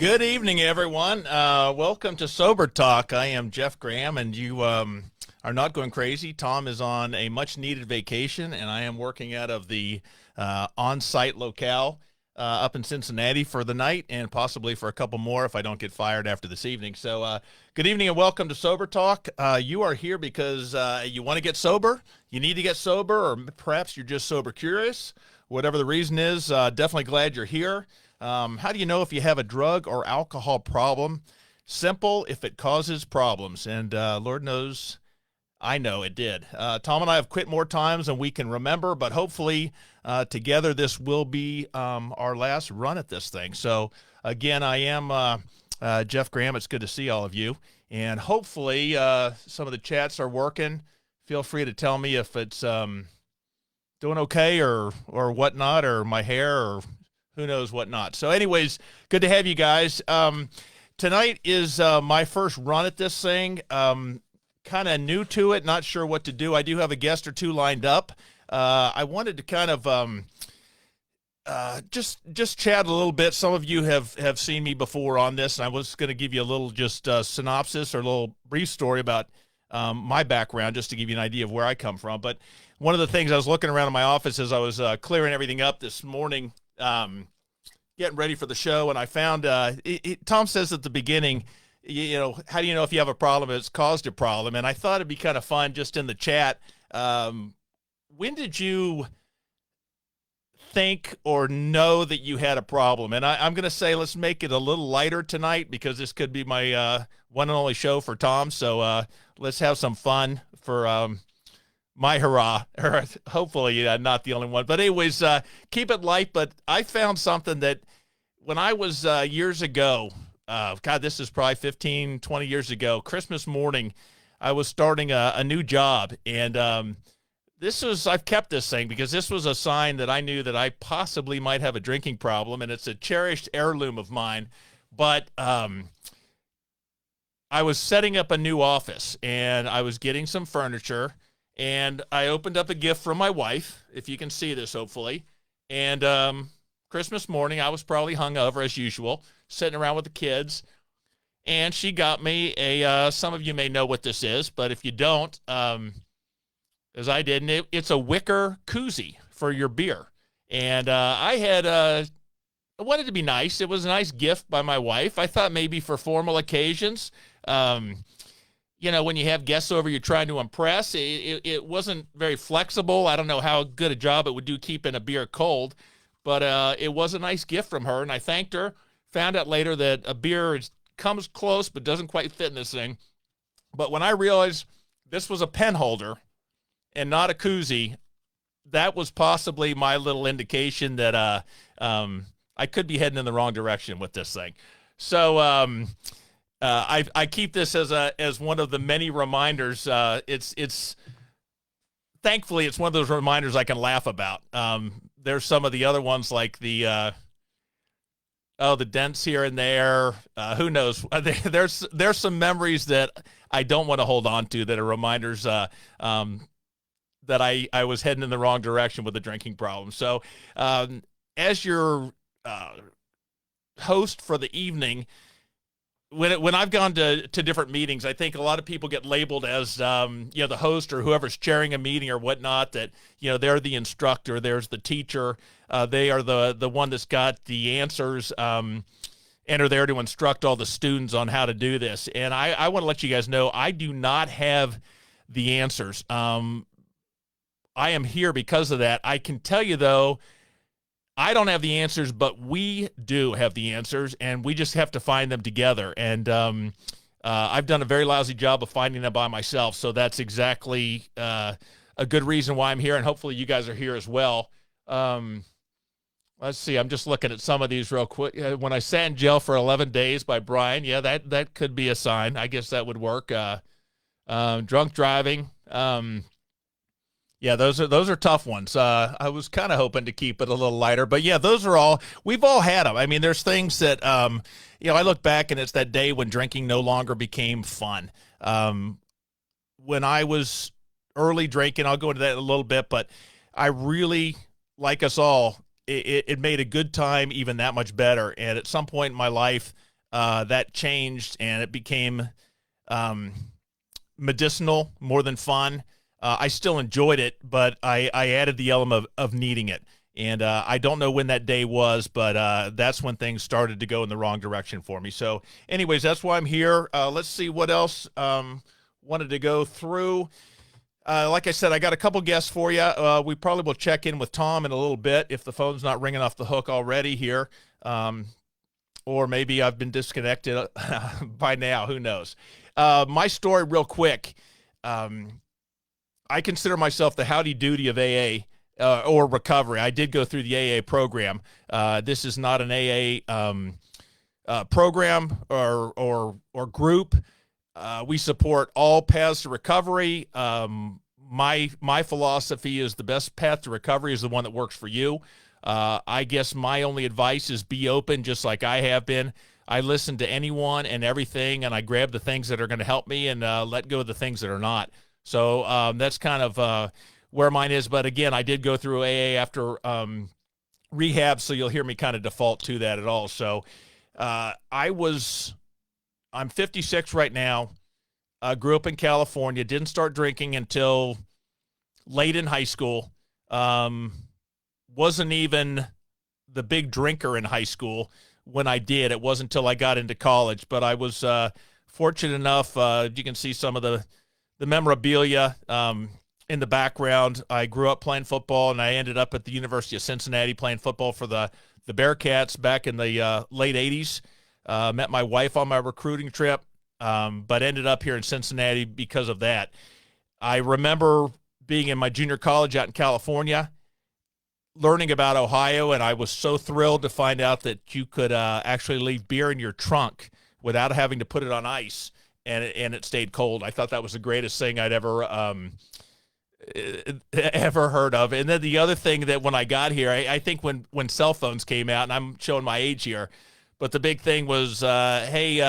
Good evening, everyone. Welcome to Sober Talk. I am Jeff Graham, and you are not going crazy. Tom is on a much-needed vacation, and I am working out of the on-site locale up in Cincinnati for the night, and possibly for a couple more if I don't get fired after this evening. So good evening and welcome to Sober Talk. You are here because you want to get sober, you need to get sober, or perhaps you're just sober curious. Whatever the reason is, definitely glad you're here. How do you know if you have a drug or alcohol problem? Simple, if it causes problems. And Lord knows, I know it did. Tom and I have quit more times than we can remember, but hopefully together this will be our last run at this thing. So again, I am Jeff Graham. It's good to see all of you. And hopefully some of the chats are working. Feel free to tell me if it's doing okay or whatnot, or my hair, or who knows what not. So anyways, good to have you guys. Tonight is my first run at this thing. Kind of new to it, not sure what to do. I do have a guest or two lined up. I wanted to kind of just chat a little bit. Some of you have seen me before on this, and I was going to give you a little just synopsis or a little brief story about my background, just to give you an idea of where I come from. But one of the things, I was looking around in my office as I was clearing everything up this morning, getting ready for the show, and I found Tom says at the beginning, you know, how do you know if you have a problem? It's caused a problem. And I thought it'd be kind of fun just in the chat. When did you think or know that you had a problem? And I'm going to say, let's make it a little lighter tonight, because this could be my one and only show for Tom. So let's have some fun for my hurrah, or hopefully not the only one. But anyways, keep it light. But I found something that when I was years ago, God, this is probably 15, 20 years ago, Christmas morning, I was starting a new job. And I've kept this thing because this was a sign that I knew that I possibly might have a drinking problem. And it's a cherished heirloom of mine. But I was setting up a new office, and I was getting some furniture. And I opened up a gift from my wife, if you can see this, hopefully. And Christmas morning, I was probably hungover as usual, sitting around with the kids. And she got me some of you may know what this is, but if you don't, as I didn't, it's a wicker koozie for your beer. And I wanted to be nice. It was a nice gift by my wife. I thought maybe for formal occasions, you know, when you have guests over, you're trying to impress. It wasn't very flexible. I don't know how good a job it would do keeping a beer cold, but it was a nice gift from her, and I thanked her. Found out later that a beer comes close but doesn't quite fit in this thing. But when I realized this was a pen holder and not a koozie, that was possibly my little indication that I could be heading in the wrong direction with this thing. So I keep this as one of the many reminders. It's thankfully it's one of those reminders I can laugh about. There's some of the other ones like the dents here and there. Who knows? There's some memories that I don't want to hold on to that are reminders that I was heading in the wrong direction with the drinking problem. So as your host for the evening, when I've gone to different meetings, I think a lot of people get labeled as, the host or whoever's chairing a meeting or whatnot, that, they're the instructor, there's the teacher, they are the one that's got the answers, and are there to instruct all the students on how to do this. And I want to let you guys know, I do not have the answers. I am here because of that. I can tell you, though, I don't have the answers, but we do have the answers, and we just have to find them together. And I've done a very lousy job of finding them by myself, so that's exactly a good reason why I'm here, and hopefully you guys are here as well. Let's see. I'm just looking at some of these real quick. When I sat in jail for 11 days by Brian, yeah, that could be a sign. I guess that would work. Drunk driving. Yeah, those are tough ones. I was kind of hoping to keep it a little lighter, but yeah, we've all had them. I mean, there's things that, I look back and it's that day when drinking no longer became fun. When I was early drinking, I'll go into that in a little bit, but I really, like us all, it made a good time even that much better. And at some point in my life, that changed and it became um, medicinal more than fun. I still enjoyed it, but I added the element of needing it. And I don't know when that day was, but that's when things started to go in the wrong direction for me. So, anyways, that's why I'm here. Let's see what else wanted to go through. Like I said, I got a couple guests for you. We probably will check in with Tom in a little bit if the phone's not ringing off the hook already here. Or maybe I've been disconnected by now. Who knows? My story real quick. I consider myself the howdy doody of AA or recovery. I did go through the AA program. This is not an AA program or group. We support all paths to recovery. My philosophy is the best path to recovery is the one that works for you. I guess my only advice is be open, just like I have been. I listen to anyone and everything, and I grab the things that are going to help me and let go of the things that are not. So that's kind of where mine is. But again, I did go through AA after rehab, so you'll hear me kind of default to that at all. So I'm 56 right now. Grew up in California. Didn't start drinking until late in high school. Wasn't even the big drinker in high school when I did. It wasn't until I got into college. But I was fortunate enough. You can see some of the memorabilia in the background. I grew up playing football, and I ended up at the University of Cincinnati playing football for the Bearcats back in the late 80s. Met my wife on my recruiting trip, but ended up here in Cincinnati because of that. I remember being in my junior college out in California, learning about Ohio, and I was so thrilled to find out that you could actually leave beer in your trunk without having to put it on ice, and it stayed cold. I thought that was the greatest thing I'd ever heard of. And then the other thing that when I got here, I think when cell phones came out, and I'm showing my age here, but the big thing was, hey,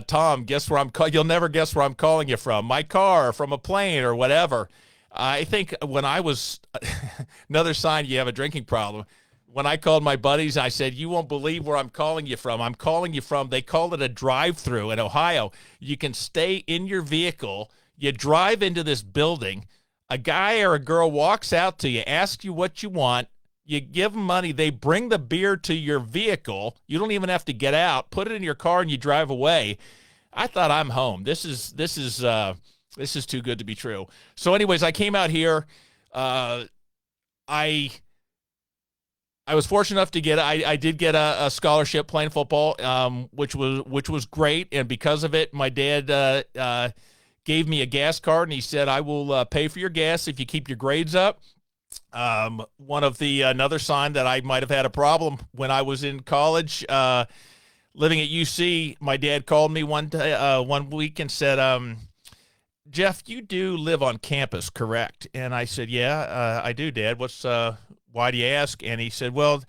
Tom, guess where you'll never guess where I'm calling you from. My car, from a plane, or whatever. I think when I was, another sign you have a drinking problem, when I called my buddies, I said, you won't believe where I'm calling you from. I'm calling you from, they call it a drive-through in Ohio. You can stay in your vehicle. You drive into this building. A guy or a girl walks out to you, asks you what you want. You give them money. They bring the beer to your vehicle. You don't even have to get out. Put it in your car and you drive away. I thought, I'm home. This is too good to be true. So anyways, I came out here. I was fortunate enough to I did get a scholarship playing football, which was great. And because of it, my dad gave me a gas card, and he said, I will pay for your gas if you keep your grades up. Another sign that I might have had a problem when I was in college, living at UC, my dad called me one week and said, Jeff, you do live on campus, correct? And I said, yeah, I do, Dad. Why do you ask? And he said, well,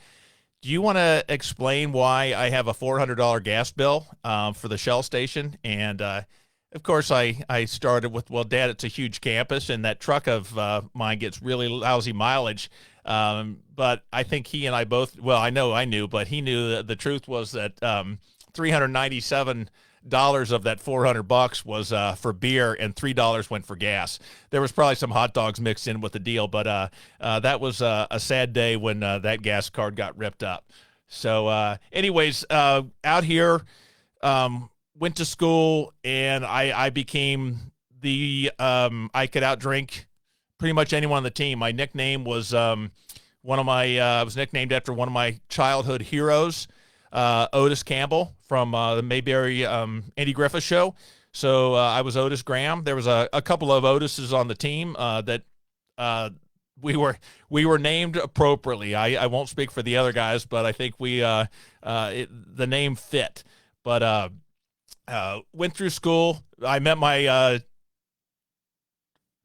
do you want to explain why I have a $400 gas bill for the Shell station? And of course, I started with, well, Dad, it's a huge campus, and that truck of mine gets really lousy mileage. But I think he and I both, well, I knew, but he knew that the truth was that $397 of that $400 was for beer, and $3 went for gas. There was probably some hot dogs mixed in with the deal, but that was a sad day when that gas card got ripped up. So anyways, out here, went to school, and I became I could outdrink pretty much anyone on the team. My nickname was I was nicknamed after one of my childhood heroes, Otis Campbell from the Mayberry Andy Griffith Show. So I was Otis Graham. There was a couple of Otises on the team that we were named appropriately. I won't speak for the other guys, but I think the name fit. But went through school. I met my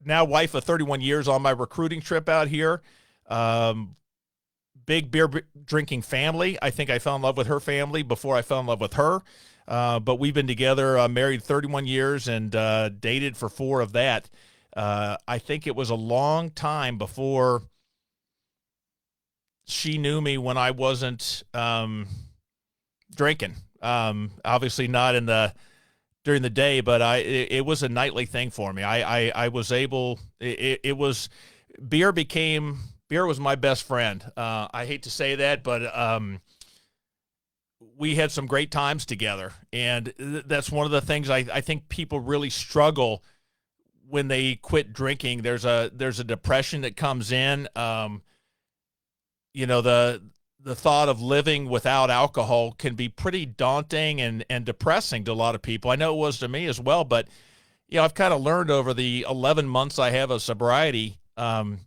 now wife of 31 years on my recruiting trip out here. Big beer drinking family. I think I fell in love with her family before I fell in love with her. But we've been together, married 31 years, and dated for 4 of that. I think it was a long time before she knew me when I wasn't drinking. Obviously not during the day, but it was a nightly thing for me. I was able. It was beer was my best friend. I hate to say that, but we had some great times together, and that's one of the things I think people really struggle when they quit drinking. There's a depression that comes in. The thought of living without alcohol can be pretty daunting and depressing to a lot of people. I know it was to me as well, but I've kind of learned over the 11 months I have of sobriety. That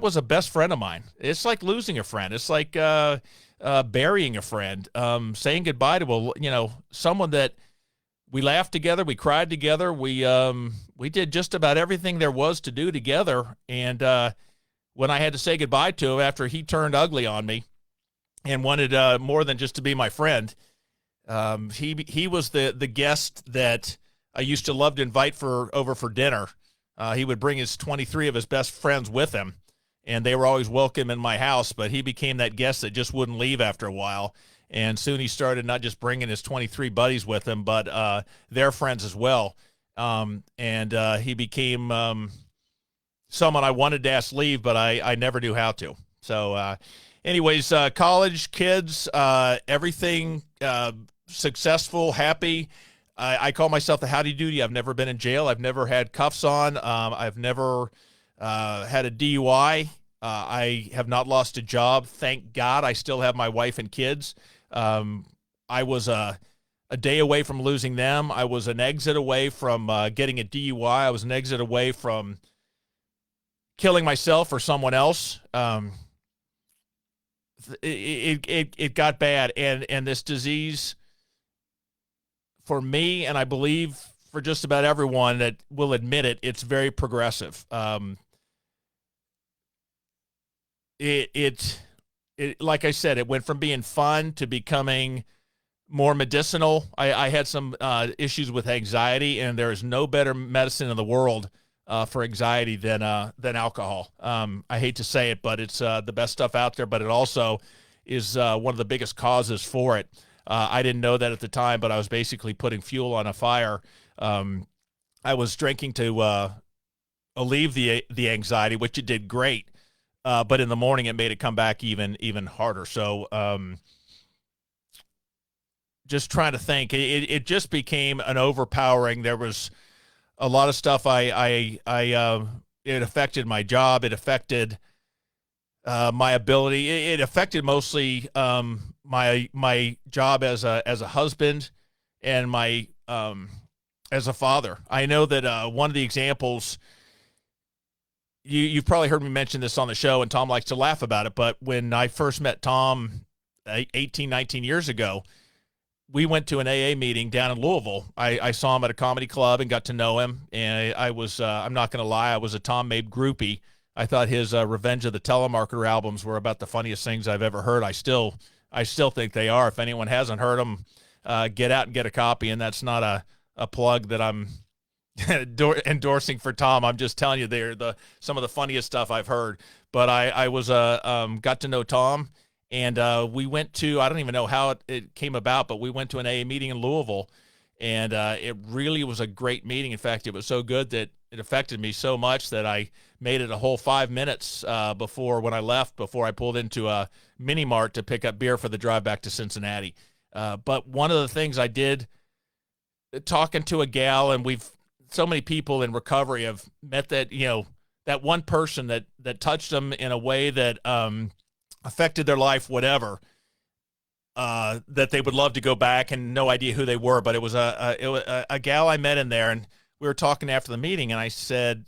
was a best friend of mine. It's like losing a friend. It's like burying a friend, saying goodbye to someone that we laughed together, we cried together, we did just about everything there was to do together. And when I had to say goodbye to him after he turned ugly on me and wanted more than just to be my friend, he was the guest that I used to love to invite over for dinner. He would bring his 23 of his best friends with him, and they were always welcome in my house, but he became that guest that just wouldn't leave after a while. And soon he started not just bringing his 23 buddies with him, but their friends as well. He became someone I wanted to ask leave, but I never knew how to. So anyways, college, kids, everything successful, happy. I call myself the howdy doody. I've never been in jail. I've never had cuffs on. I've never had a DUI. I have not lost a job. Thank God I still have my wife and kids. I was a day away from losing them. I was an exit away from getting a DUI. I was an exit away from killing myself or someone else. It got bad. And this disease, for me, and I believe for just about everyone that will admit it, it's very progressive. Like I said, it went from being fun to becoming more medicinal. I had some issues with anxiety, and there is no better medicine in the world for anxiety than alcohol. I hate to say it, but it's the best stuff out there, but it also is one of the biggest causes for it. I didn't know that at the time, but I was basically putting fuel on a fire. I was drinking to alleviate the anxiety, which it did great. But in the morning, it made it come back even harder. So just trying to think, it just became an overpowering. There was a lot of stuff. It affected my job. It affected my ability. It affected mostly my job as a husband and my as a father. I know that one of the examples. You've probably heard me mention this on the show, and Tom likes to laugh about it, but when I first met Tom 18, 19 years ago, we went to an AA meeting down in Louisville. I saw him at a comedy club and got to know him, and I was, I'm not going to lie, I was a Tom Mabe groupie. I thought his Revenge of the Telemarketer albums were about the funniest things I've ever heard. I still think they are. If anyone hasn't heard them, get out and get a copy, and that's not a plug that I'm endorsing for Tom. I'm just telling you they're some of the funniest stuff I've heard. But I was got to know Tom, and we went to, I don't even know how it came about, but we went to an AA meeting in Louisville, and it really was a great meeting. In fact, it was so good that it affected me so much that I made it a whole 5 minutes before I pulled into a mini mart to pick up beer for the drive back to Cincinnati. But one of the things I did, talking to a gal, and so many people in recovery have met that one person that touched them in a way that affected their life, whatever, that they would love to go back, and no idea who they were. But it was a gal I met in there, and we were talking after the meeting, and I said,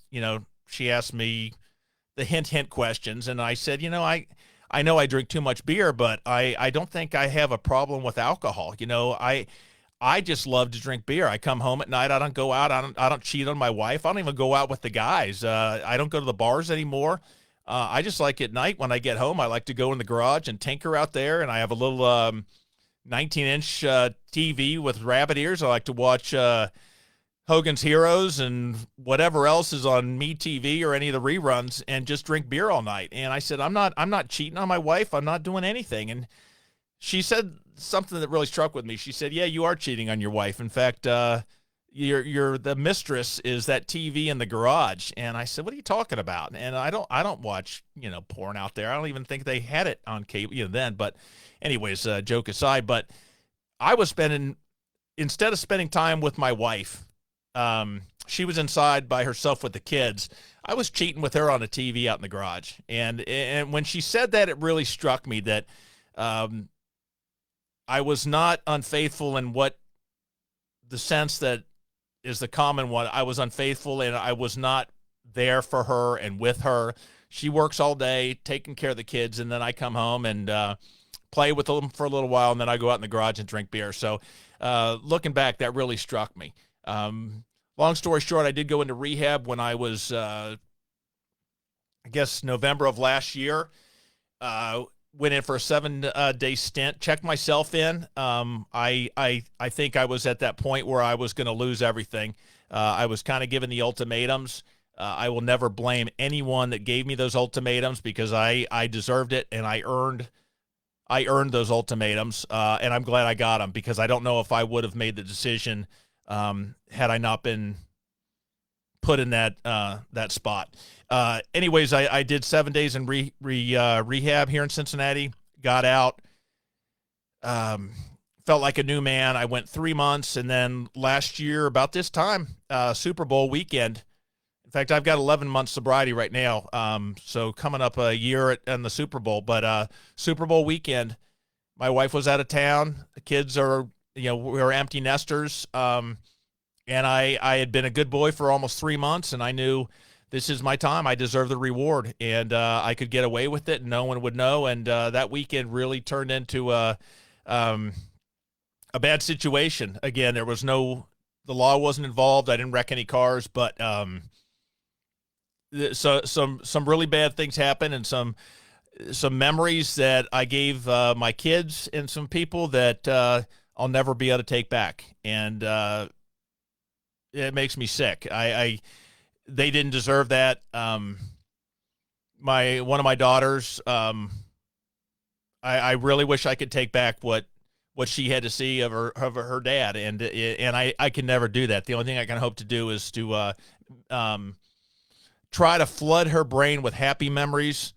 she asked me the hint questions, and I said, I know I drink too much beer, but I don't think I have a problem with alcohol. I just love to drink beer. I come home at night. I don't go out. I don't cheat on my wife. I don't even go out with the guys. I don't go to the bars anymore. I just like at night when I get home, I like to go in the garage and tinker out there. And I have a little 19-inch TV with rabbit ears. I like to watch Hogan's Heroes and whatever else is on MeTV or any of the reruns, and just drink beer all night. And I said, I'm not cheating on my wife. I'm not doing anything. And she said something that really struck with me. She said, "Yeah, you are cheating on your wife. In fact, you're the mistress is that TV in the garage." And I said, "What are you talking about?" And I don't watch porn out there. I don't even think they had it on cable then. But anyways, joke aside. But I was spending instead of spending time with my wife, she was inside by herself with the kids. I was cheating with her on the TV out in the garage. And when she said that, it really struck me that um, I was not unfaithful in what the sense that is the common one. I was unfaithful and I was not there for her and with her. She works all day taking care of the kids, and then I come home and play with them for a little while, and then I go out in the garage and drink beer. So looking back, that really struck me. Long story short, I did go into rehab when I was, I guess, November of last year. Went in for a 7-day stint, checked myself in. I think I was at that point where I was going to lose everything. I was kind of given the ultimatums. I will never blame anyone that gave me those ultimatums because I deserved it, and I earned those ultimatums, and I'm glad I got them because I don't know if I would have made the decision had I not been put in that spot. Anyways, I did 7 days in rehab here in Cincinnati, got out, felt like a new man. I went 3 months, and then last year, about this time, Super Bowl weekend. In fact, I've got 11 months sobriety right now, so coming up a year in the Super Bowl. But Super Bowl weekend, my wife was out of town. The kids are, we were empty nesters, and I had been a good boy for almost 3 months, and I knew this is my time. I deserve the reward, and I could get away with it, and no one would know. And that weekend really turned into a bad situation. Again, the law wasn't involved. I didn't wreck any cars, but so some really bad things happened, and some memories that I gave my kids and some people that I'll never be able to take back, and it makes me sick. They didn't deserve that. One of my daughters, I really wish I could take back what she had to see of her dad, and I can never do that. The only thing I can hope to do is to try to flood her brain with happy memories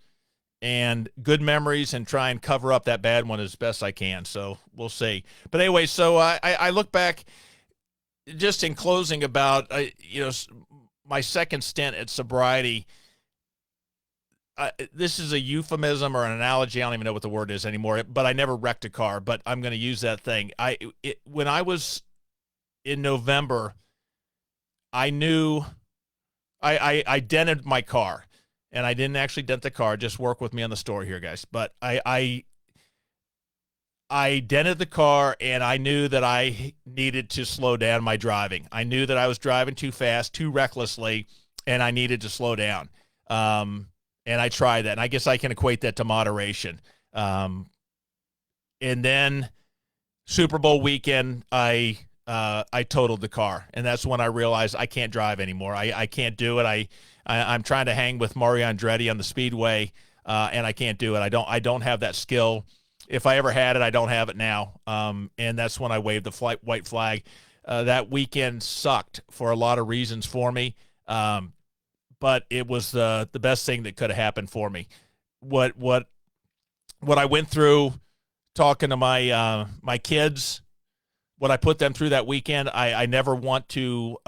and good memories and try and cover up that bad one as best I can. So we'll see. But anyway, so I look back just in closing about, my second stint at sobriety. This is a euphemism or an analogy. I don't even know what the word is anymore, but I never wrecked a car, but I'm going to use that thing. When I was in November, I knew I dented my car, and I didn't actually dent the car. Just work with me on the story here, guys. But I dented the car, and I knew that I needed to slow down my driving. I knew that I was driving too fast, too recklessly, and I needed to slow down. And I tried that, and I guess I can equate that to moderation. And then Super Bowl weekend, I totaled the car, and that's when I realized I can't drive anymore. I can't do it. I'm trying to hang with Mario Andretti on the speedway, and I can't do it. I don't have that skill. If I ever had it, I don't have it now. And that's when I waved the white flag. That weekend sucked for a lot of reasons for me. But it was the best thing that could have happened for me. What I went through talking to my kids, what I put them through that weekend, I never want to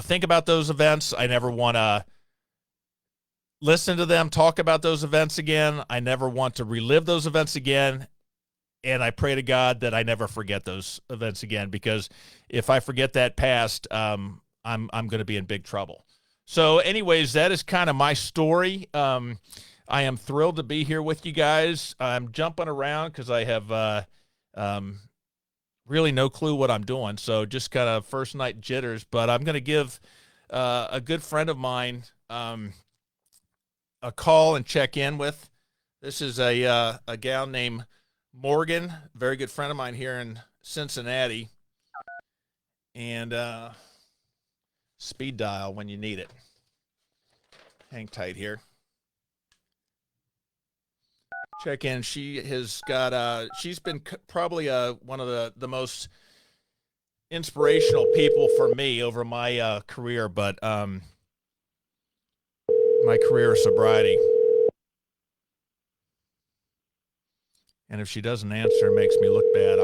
think about those events. I never want to listen to them talk about those events again. I never want to relive those events again. And I pray to God that I never forget those events again, because if I forget that past, I'm going to be in big trouble. So anyways, that is kind of my story. I am thrilled to be here with you guys. I'm jumping around because I have really no clue what I'm doing. So just kind of first night jitters, but I'm going to give a good friend of mine a call and check in with. This is a gal named Morgan, very good friend of mine here in Cincinnati. And speed dial when you need it. Hang tight here. check in. She has got she's been probably one of the most inspirational people for me over my career, but my career of sobriety. And if she doesn't answer, it makes me look bad.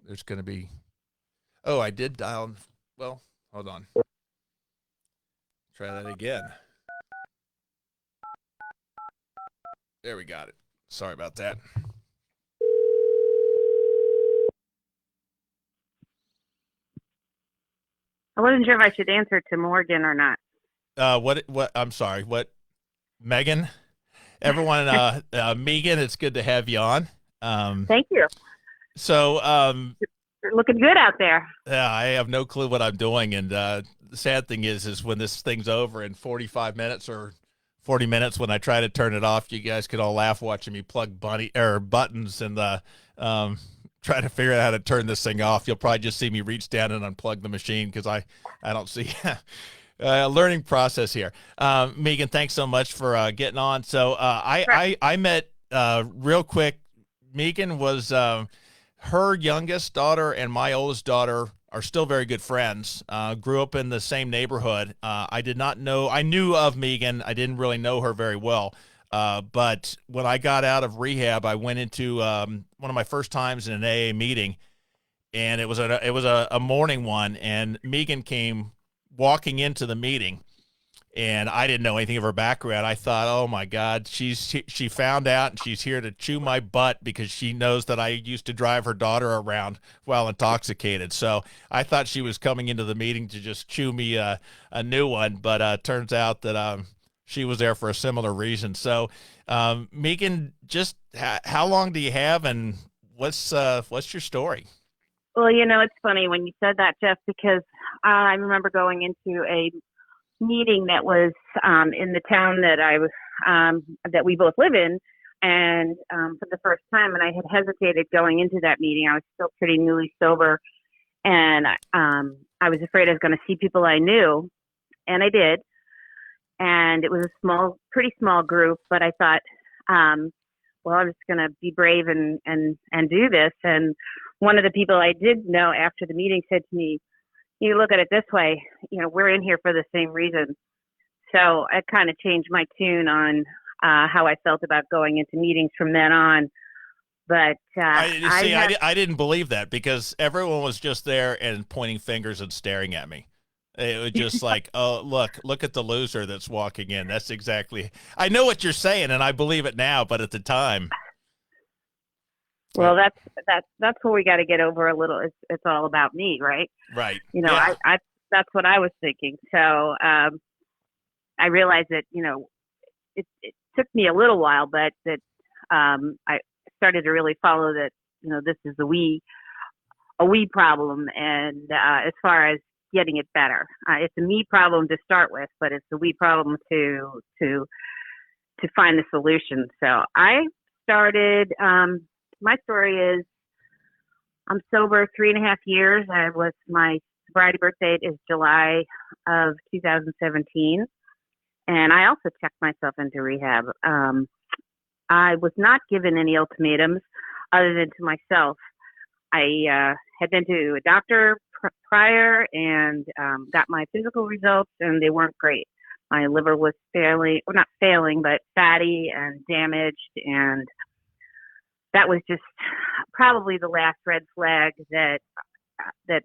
There's gonna be. Oh, I did dial. Well, hold on. Try that again. There, we got it. Sorry about that. I wasn't sure if I should answer to Morgan or not. What, I'm sorry. What, Megan? Everyone, Megan, it's good to have you on. Thank you. So, You're looking good out there. yeah, I have no clue what I'm doing. And the sad thing is when this thing's over in 45 minutes or 40 minutes, when I try to turn it off, you guys could all laugh watching me plug buttons and try to figure out how to turn this thing off. You'll probably just see me reach down and unplug the machine because I don't see learning process here. Megan, thanks so much for getting on. So I met real quick. Megan was her youngest daughter and my oldest daughter are still very good friends. Grew up in the same neighborhood. I did not know. I knew of Megan. I didn't really know her very well. But when I got out of rehab, I went into one of my first times in an AA meeting, and it was a morning one. And Megan came walking into the meeting, and I didn't know anything of her background. I thought, oh my God, she found out, and she's here to chew my butt because she knows that I used to drive her daughter around while intoxicated. So I thought she was coming into the meeting to just chew me a new one, but turns out that she was there for a similar reason. So Megan, just how long do you have, and what's your story? Well, it's funny when you said that, Jeff, because I remember going into a meeting that was in the town that I was that we both live in, and for the first time, and I had hesitated going into that meeting. I was still pretty newly sober, and I was afraid I was going to see people I knew, and I did. And it was a pretty small group, but I thought, well, I'm just going to be brave and do this. And one of the people I did know after the meeting said to me, "You look at it this way, we're in here for the same reason." So I kind of changed my tune on how I felt about going into meetings from then on. But I didn't believe that because everyone was just there and pointing fingers and staring at me. It was just like, oh, look at the loser that's walking in. That's exactly. I know what you're saying, and I believe it now. But at the time, well, that's where we got to get over a little. It's all about me, right? Right. Yeah. I that's what I was thinking. So I realized that it took me a little while, but that I started to really follow that this is a we problem, and as far as getting it better, it's a me problem to start with, but it's a we problem to find the solution. So I started. My story is I'm sober 3.5 years. My sobriety birth date is July of 2017. And I also checked myself into rehab. I was not given any ultimatums other than to myself. I had been to a doctor prior and got my physical results, and they weren't great. My liver was not failing, but fatty and damaged. And that was just probably the last red flag that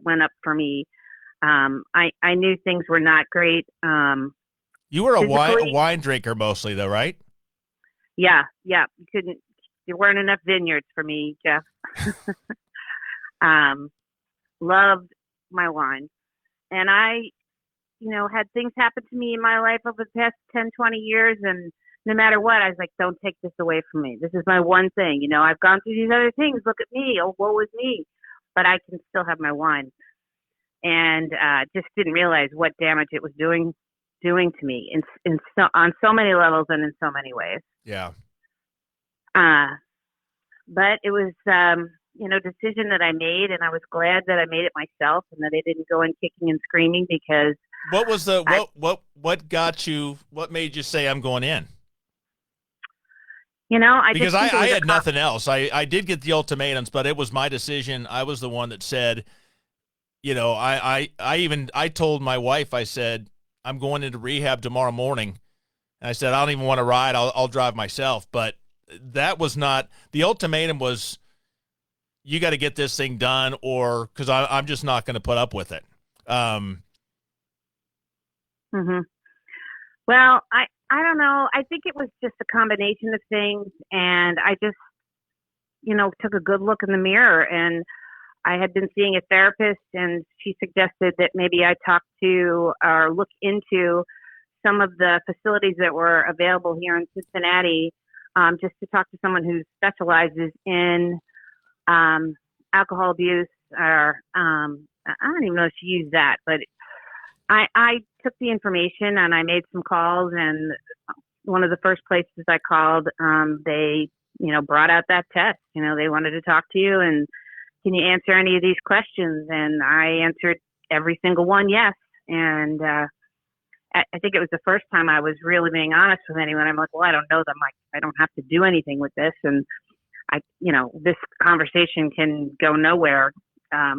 went up for me. I knew things were not great. You were a wine drinker mostly, though, right? Yeah. There weren't enough vineyards for me, Jeff. Loved my wine. And I, had things happen to me in my life over the past 10, 20 years. And no matter what, I was like, don't take this away from me. This is my one thing. I've gone through these other things. Look at me. Oh, woe is me. But I can still have my wine. And just didn't realize what damage it was doing to me on so many levels and in so many ways. Yeah. But it was, decision that I made, and I was glad that I made it myself and that I didn't go in kicking and screaming because. What was what made you say I'm going in? I just Because think it I was had nothing else. I did get the ultimatums, but it was my decision. I was the one that said, I told my wife, I said, I'm going into rehab tomorrow morning. And I said, I don't even want to ride. I'll drive myself. But that was not, the ultimatum was, you got to get this thing done, or because I'm just not going to put up with it. hmm Well, I don't know. I think it was just a combination of things, and I just took a good look in the mirror, and I had been seeing a therapist, and she suggested that maybe I talk to or look into some of the facilities that were available here in Cincinnati, just to talk to someone who specializes in alcohol abuse, or I don't even know if she used that, but I took the information and I made some calls, and one of the first places I called, they brought out that test. They wanted to talk to you, and can you answer any of these questions? And I answered every single one, yes. And I think it was the first time I was really being honest with anyone. I'm like, well, I don't know them. I don't have to do anything with this, and this conversation can go nowhere as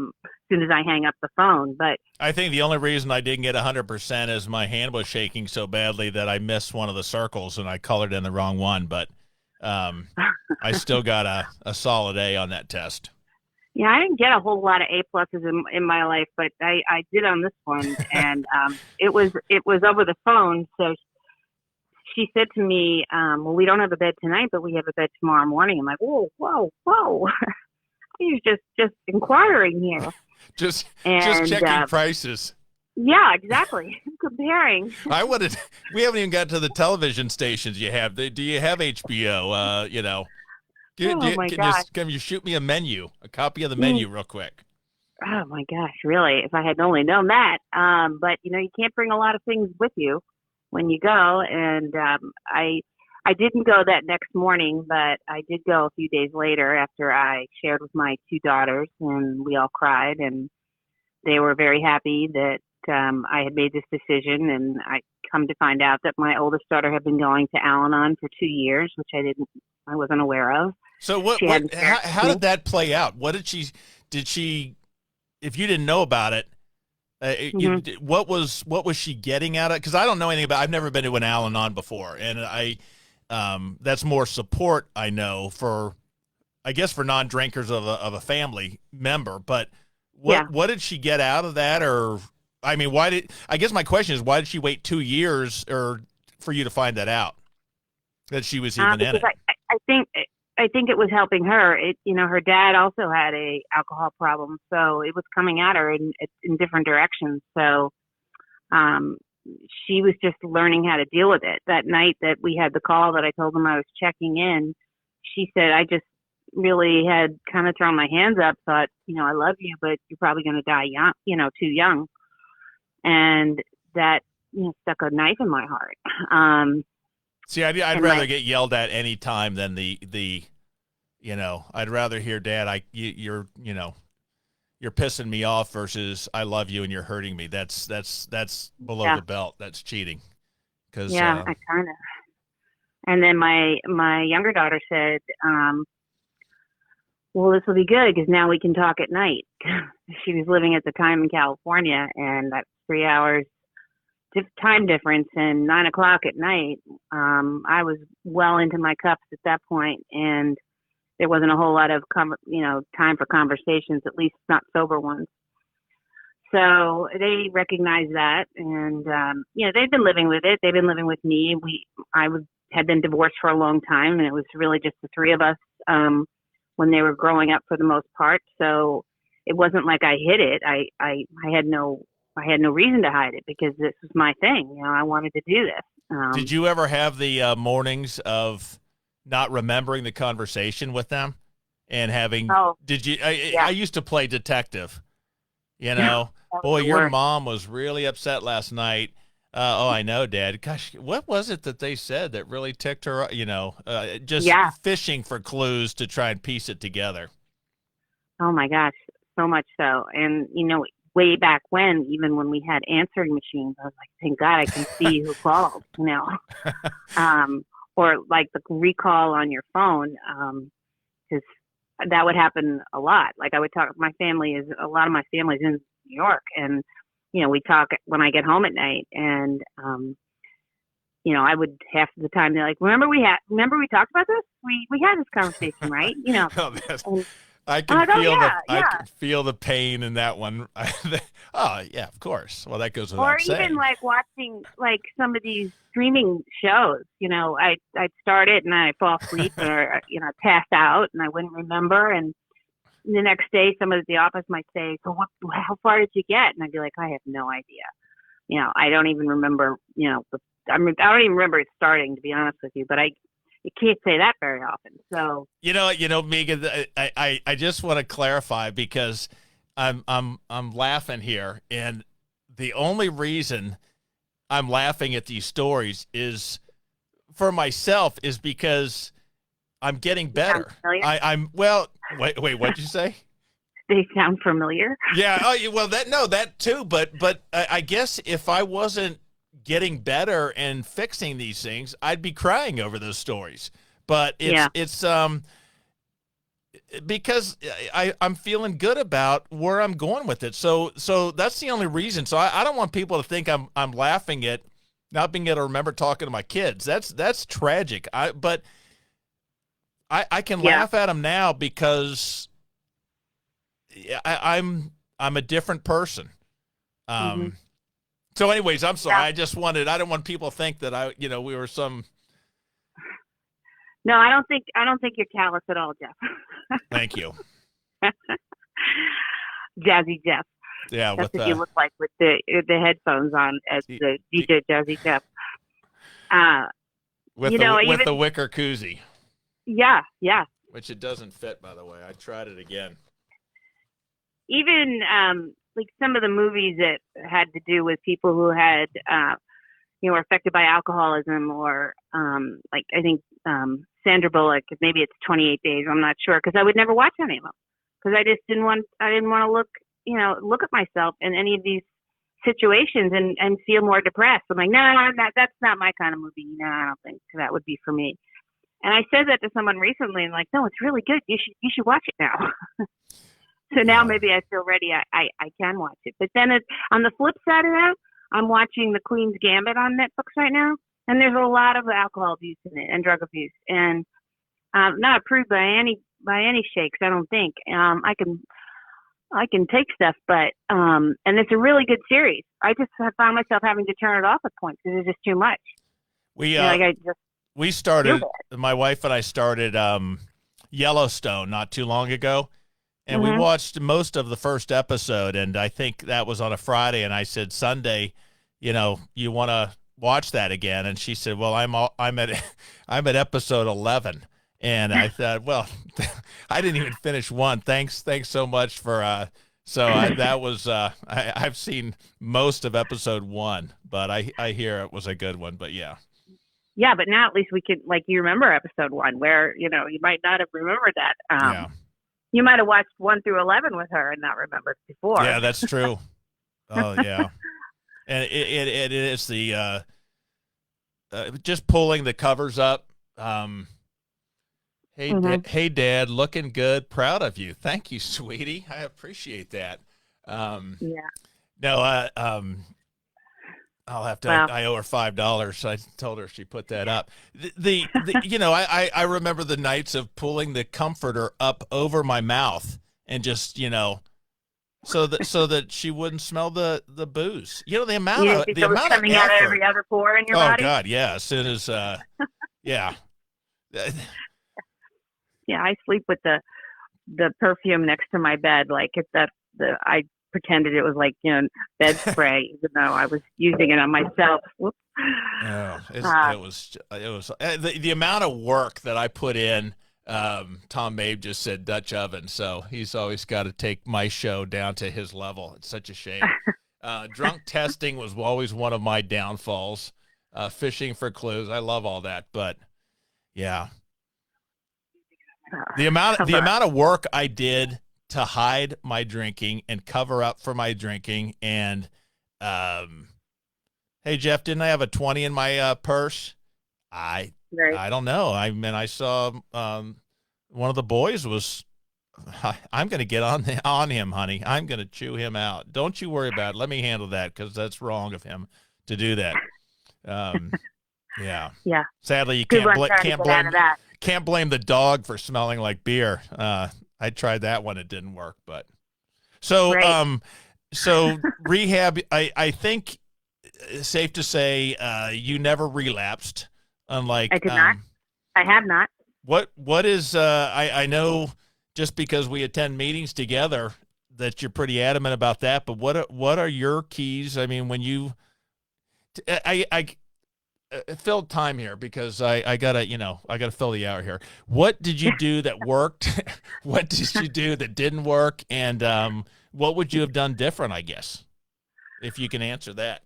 soon as I hang up the phone. But I think the only reason I didn't get 100% is my hand was shaking so badly that I missed one of the circles and I colored in the wrong one. But I still got a solid A on that test. yeah, I didn't get a whole lot of A pluses in my life, but I did on this one, and it was over the phone. So she said to me, "Well, we don't have a bed tonight, but we have a bed tomorrow morning." I'm like, "Whoa, whoa, whoa!" He's just inquiring here, just and checking prices. yeah, exactly. Comparing. We haven't even got to the television stations you have. Do you have HBO? Oh my gosh. Can you shoot me a copy of the menu real quick? Oh my gosh, really? If I had only known that. But you can't bring a lot of things with you when you go. And I didn't go that next morning, but I did go a few days later after I shared with my two daughters, and we all cried, and they were very happy that I had made this decision. And I come to find out that my oldest daughter had been going to Al-Anon for 2 years, which I wasn't aware of. So how did that play out? Did she, if you didn't know about it, what was she getting at it? Because I don't know anything about, I've never been to an Al-Anon before. And that's more support, I know, for non-drinkers of a family member. But what did she get out of that? Or, I mean, I guess my question is, why did she wait 2 years or for you to find that out, that she was even in it? I think it was helping her. Her dad also had a alcohol problem, so it was coming at her in different directions. So, she was just learning how to deal with it. That night that we had the call that I told them I was checking in, she said, I just really had kind of thrown my hands up, thought, I love you, but you're probably going to die young, too young. And that, stuck a knife in my heart. See, I'd rather get yelled at any time than I'd rather hear, Dad, you're pissing me off, versus I love you and you're hurting me. That's below the belt. That's cheating. I kind of. And then my younger daughter said, well, this will be good because now we can talk at night. She was living at the time in California, and that's 3 hours time difference, and 9 o'clock at night. I was well into my cups at that point, and there wasn't a whole lot of time for conversations, at least not sober ones. So they recognized that, and they've been living with it. They've been living with me. Had been divorced for a long time, and it was really just the three of us when they were growing up for the most part. So it wasn't like I hid it. I had no reason to hide it because this was my thing. I wanted to do this. Did you ever have the mornings of not remembering the conversation with them and having? Oh, did you? yeah. I used to play detective. Boy, your mom was really upset last night. I know, Dad. Gosh, what was it that they said that really ticked her? Fishing for clues to try and piece it together. Oh my gosh, so much so. And way back when, even when we had answering machines, I was like, thank God I can see who called. or like the recall on your phone, because that would happen a lot. Like I would talk. A lot of my family's in New York, and we talk when I get home at night, and I would half the time they're like, remember we talked about this? We had this conversation, right? Oh, And I I'm can like, oh feel yeah, I yeah. can feel the pain in that one. Oh yeah, of course. Well, that goes Or without even saying. like watching like some of these streaming shows. I'd start it and I fall asleep or pass out and I wouldn't remember. And the next day, someone at the office might say, "So how far did you get?" And I'd be like, "I have no idea. I don't even remember. I don't even remember it starting, to be honest with you. But you can't say that very often. So Megan, I just want to clarify because I'm laughing here, and the only reason I'm laughing at these stories is for myself is because I'm getting they sound better. familiar. I'm well. Wait, what'd you say? They sound familiar. Yeah. Oh, well, that too. But I guess if I wasn't getting better and fixing these things, I'd be crying over those stories. But Yeah. it's because I'm feeling good about where I'm going with it. So that's the only reason. So I don't want people to think I'm laughing at not being able to remember talking to my kids. That's tragic. But I can Yeah. laugh at them now because I'm a different person. Hmm. So anyways, I'm sorry. Yeah. I don't want people to think that we were some. No, I don't think you're callous at all, Jeff. Thank you. Jazzy Jeff. Yeah. That's With what you look like with the headphones on as the DJ Jazzy Jeff. with Even the wicker koozie, yeah, yeah. which it doesn't fit, by the way. I tried it again. Even like some of the movies that had to do with people who had were affected by alcoholism, or like I think Sandra Bullock, maybe it's 28 Days. I'm not sure because I would never watch any of them because I didn't want to look at myself in any of these situations and feel more depressed. I'm like, no, that's not my kind of movie. No, I don't think that would be for me. And I said that to someone recently, and like, no, it's really good. You should watch it now. So now Yeah. maybe I feel ready. I can watch it. But then on the flip side of that, I'm watching The Queen's Gambit on Netflix right now, and there's a lot of alcohol abuse in it and drug abuse, and not approved by any shakes. I don't think. I can take stuff, but and it's a really good series. I just have found myself having to turn it off at points because it's just too much. We Like I just we feel started. bad. My wife and I started Yellowstone not too long ago. And we Hmm. watched most of the first episode, and I think that was on a Friday. And I said, Sunday, you want to watch that again? And she said, well, I'm at I'm at episode 11. And I thought, well, I didn't even finish one. Thanks so much for. That was I've seen most of episode 1, but I hear it was a good one. But yeah, Yeah, but now at least we can, like, you remember episode 1, where you might not have remembered that. yeah, You might have watched 1 through 11 with her and not remembered before. yeah. That's true. Oh yeah, and it is the just pulling the covers up. Hmm. Hey, Dad, looking good. Proud of you. Thank you, sweetie. I appreciate that. Um, Yeah. no, I'll have to. Well, I owe her $5. I told her she put that up. I remember the nights of pulling the comforter up over my mouth and just so that she wouldn't smell the booze. The amount you of didn't think the it was amount of coming out of effort. every other pore in your Oh body? God, yeah. As soon as yeah. Yeah, I sleep with the perfume next to my bed. Like if I pretended it was like bed spray, even though I was using it on myself. Whoops. Oh, Uh, it was the amount of work that I put in. Tom Mabe just said Dutch oven, so he's always got to take my show down to his level. It's such a shame. Drunk testing was always one of my downfalls. Fishing for clues, I love all that, but yeah, the cover up. amount of work I did to hide my drinking and cover up for my drinking, and hey Jeff, didn't I have a 20 in my purse? I Right. I don't know. I mean, I saw one of the boys was. I'm going to get on him, honey. I'm going to chew him out. Don't you worry about it. Let me handle that because that's wrong of him to do that. Um, yeah. Yeah. Sadly, you Good one trying to get out of that. can't blame the dog for smelling like beer. I tried that one; it didn't work. But so Right. so rehab. I think safe to say you never relapsed. I Unlike did not. I have not. what is I know just because we attend meetings together that you're pretty adamant about that. But what are your keys? I mean, when you I fill time here because I gotta I gotta fill the hour here. What did you do that worked? What did you do that didn't work? And what would you have done different? I guess if you can answer that.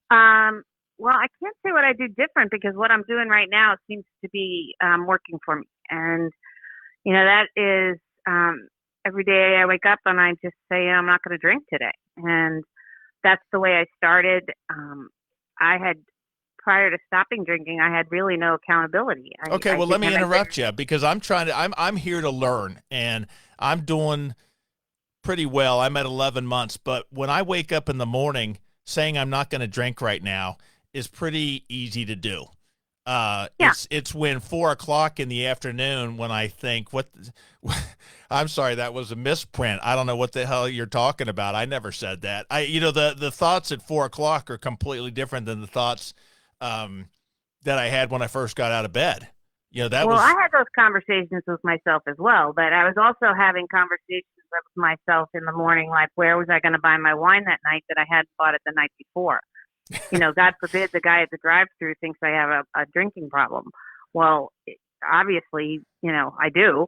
Um, well, I can't say what I do different because what I'm doing right now seems to be working for me. And, that is every day I wake up and I just say, I'm not going to drink today. And that's the way I started. I had, prior to stopping drinking, I had really no accountability. Okay, I well, let didn't me have anything. interrupt you because I'm here to learn and I'm doing pretty well. I'm at 11 months, but when I wake up in the morning saying I'm not going to drink right now is pretty easy to do. Yeah. It's when 4 o'clock in the afternoon when I think I'm sorry, that was a misprint. I don't know what the hell you're talking about. I never said that. The thoughts at 4 o'clock are completely different than the thoughts um, that I had when I first got out of bed. That Well, I was had those conversations with myself as well, but I was also having conversations with myself in the morning, like where was I going to buy my wine that night that I hadn't bought it the night before? God forbid the guy at the drive-through thinks I have a drinking problem. Well, obviously, I do.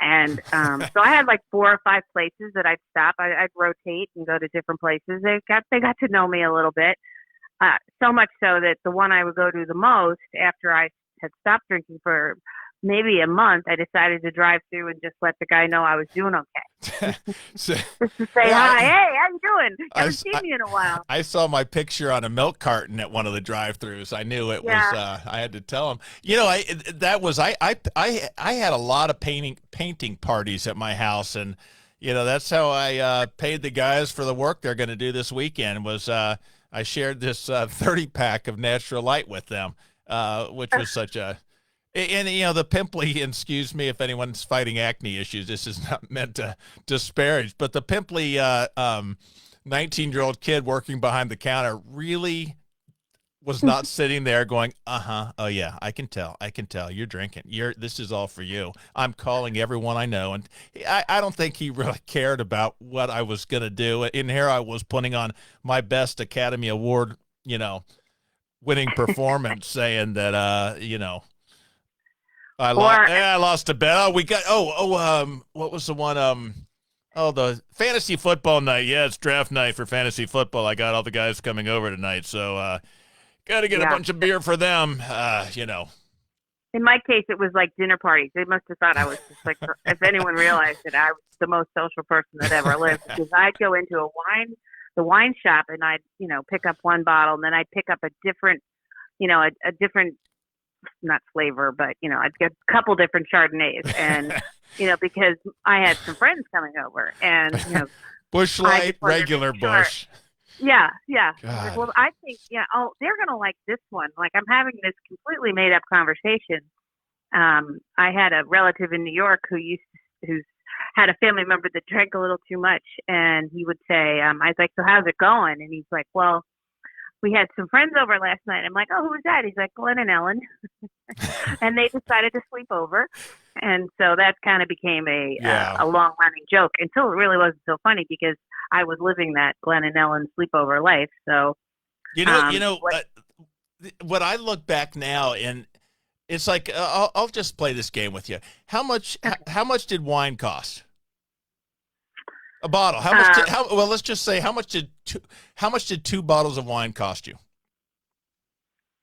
And so I had like 4 or 5 places that I'd stop. I'd rotate and go to different places. They got to know me a little bit. So much so that the one I would go to the most after I had stopped drinking for maybe a month, I decided to drive through and just let the guy know I was doing okay. so, Just to say yeah, hi. Hey, how you doing? I, Haven't seen I, you in a while. I saw my picture on a milk carton at one of the drive-throughs. I knew it was. Yeah. I had to tell him. I had a lot of painting parties at my house, and that's how I paid the guys for the work they're going to do this weekend. Was I shared this 30-pack of Natural Light with them, which was such a. And the pimply, and excuse me if anyone's fighting acne issues, this is not meant to disparage, but the pimply 19-year-old kid working behind the counter really was not sitting there going, oh yeah, I can tell you're drinking. This is all for you. I'm calling everyone I know. And I don't think he really cared about what I was going to do. In here, I was putting on my best Academy Award, winning performance saying that, Or I lost a bet. What was the one? The fantasy football night. Yeah, it's draft night for fantasy football. I got all the guys coming over tonight, so got to get a yeah. bunch of beer for them. In my case, it was like dinner parties. They must have thought I was just like, if anyone realized that I was the most social person that ever lived, because I'd go into the wine shop, and I'd, pick up one bottle, and then I'd pick up a different, a different, not flavor, but, I'd get a couple different Chardonnays, and, because I had some friends coming over, and, Bush Light, regular Bush. Yeah, yeah. God. Well, I think, they're gonna like this one. Like, I'm having this completely made up conversation. I had a relative in New York who's had a family member that drank a little too much, and he would say, I was like, so how's it going? And he's like, well, we had some friends over last night. I'm like, oh, who was that? He's like, Glenn and Ellen, and they decided to sleep over. And so that kind of became a long running joke until it really wasn't so funny because I was living that Glenn and Ellen sleepover life. So, what I look back now, and it's like I'll just play this game with you. How much did wine cost? A bottle. How much? Well, let's just say how much did 2 bottles of wine cost you?